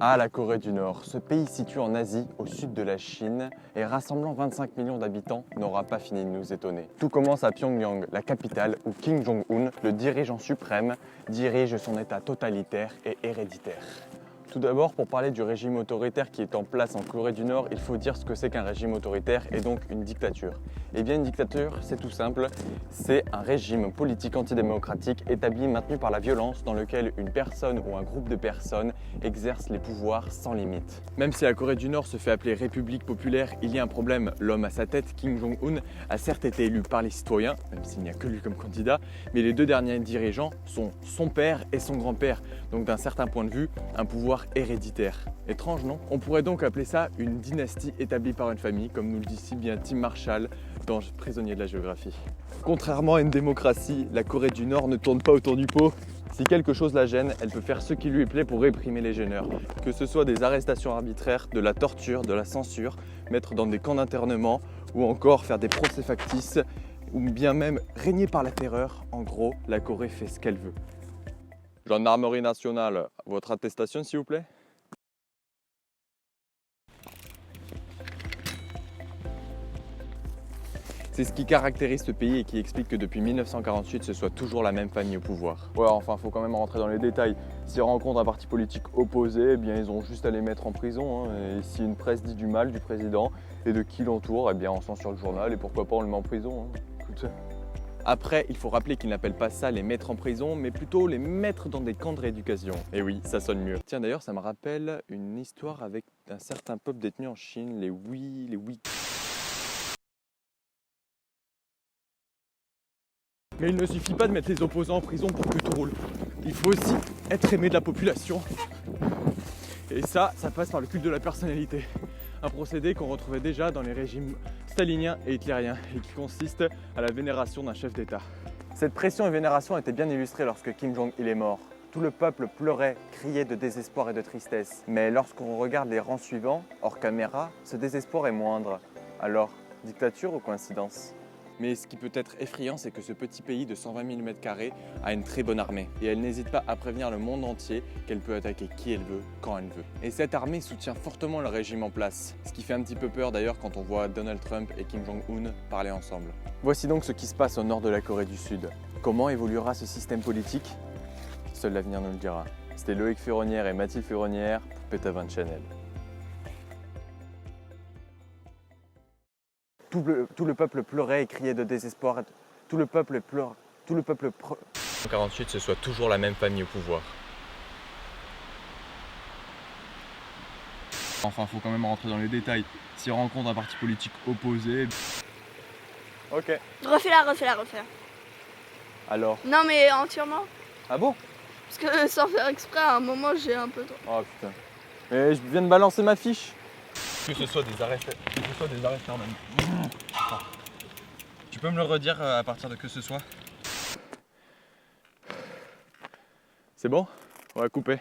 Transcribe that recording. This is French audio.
Ah, la Corée du Nord. Ce pays situé en Asie, au sud de la Chine, et rassemblant 25 millions d'habitants, n'aura pas fini de nous étonner. Tout commence à Pyongyang, la capitale, où Kim Jong-un, le dirigeant suprême, dirige son état totalitaire et héréditaire. Tout d'abord, pour parler du régime autoritaire qui est en place en Corée du Nord, il faut dire ce que c'est qu'un régime autoritaire et donc une dictature. Eh bien, une dictature, c'est tout simple, c'est un régime politique antidémocratique établi, maintenu par la violence, dans lequel une personne ou un groupe de personnes exerce les pouvoirs sans limite. Même si la Corée du Nord se fait appeler République populaire, il y a un problème. L'homme à sa tête, Kim Jong-un, a certes été élu par les citoyens, même s'il n'y a que lui comme candidat, mais les deux derniers dirigeants sont son père et son grand-père, donc d'un certain point de vue, un pouvoir héréditaire. Étrange, non? On pourrait donc appeler ça une dynastie établie par une famille, comme nous le dit si bien Tim Marshall dans Prisonnier de la géographie. Contrairement à une démocratie, la Corée du Nord ne tourne pas autour du pot. Si quelque chose la gêne, elle peut faire ce qui lui plaît pour réprimer les gêneurs. Que ce soit des arrestations arbitraires, de la torture, de la censure, mettre dans des camps d'internement ou encore faire des procès factices ou bien même régner par la terreur. En gros, la Corée fait ce qu'elle veut. Gendarmerie nationale, votre attestation s'il vous plaît? C'est ce qui caractérise ce pays et qui explique que depuis 1948, ce soit toujours la même famille au pouvoir. Ouais, enfin, faut quand même rentrer dans les détails. S'ils rencontrent un parti politique opposé, eh bien, ils ont juste à les mettre en prison. Et si une presse dit du mal du président et de qui l'entoure, eh bien, on censure le journal et pourquoi pas on le met en prison. Écoute. Après, il faut rappeler qu'ils n'appellent pas ça les mettre en prison, mais plutôt les mettre dans des camps de rééducation. Et oui, ça sonne mieux. Tiens, d'ailleurs, ça me rappelle une histoire avec un certain peuple détenu en Chine, les Ouï. Mais il ne suffit pas de mettre les opposants en prison pour que tout roule. Il faut aussi être aimé de la population. Et ça passe par le culte de la personnalité. Un procédé qu'on retrouvait déjà dans les régimes staliniens et hitlériens et qui consiste à la vénération d'un chef d'État. Cette pression et vénération étaient bien illustrées lorsque Kim Jong-il est mort. Tout le peuple pleurait, criait de désespoir et de tristesse. Mais lorsqu'on regarde les rangs suivants, hors caméra, ce désespoir est moindre. Alors, dictature ou coïncidence ? Mais ce qui peut être effrayant, c'est que ce petit pays de 120 000 m² a une très bonne armée. Et elle n'hésite pas à prévenir le monde entier qu'elle peut attaquer qui elle veut, quand elle veut. Et cette armée soutient fortement le régime en place. Ce qui fait un petit peu peur d'ailleurs quand on voit Donald Trump et Kim Jong-un parler ensemble. Voici donc ce qui se passe au nord de la Corée du Sud. Comment évoluera ce système politique? Seul l'avenir nous le dira. C'était Loïc Furonnière et Mathilde Furonnière pour Pétavin Channel. Tout le peuple pleurait et criait de désespoir. Tout le peuple pleure. 48, ce soit toujours la même famille au pouvoir. Enfin, faut quand même rentrer dans les détails. S'ils rencontrent un parti politique opposé. Ok. Refais-la. Alors? Non mais entièrement. Ah bon? Parce que sans faire exprès, à un moment j'ai un peu trop. Oh putain. Mais je viens de balancer ma fiche. Que ce soit des arrêteurs même. Tu peux me le redire à partir de que ce soit? C'est bon? On va couper.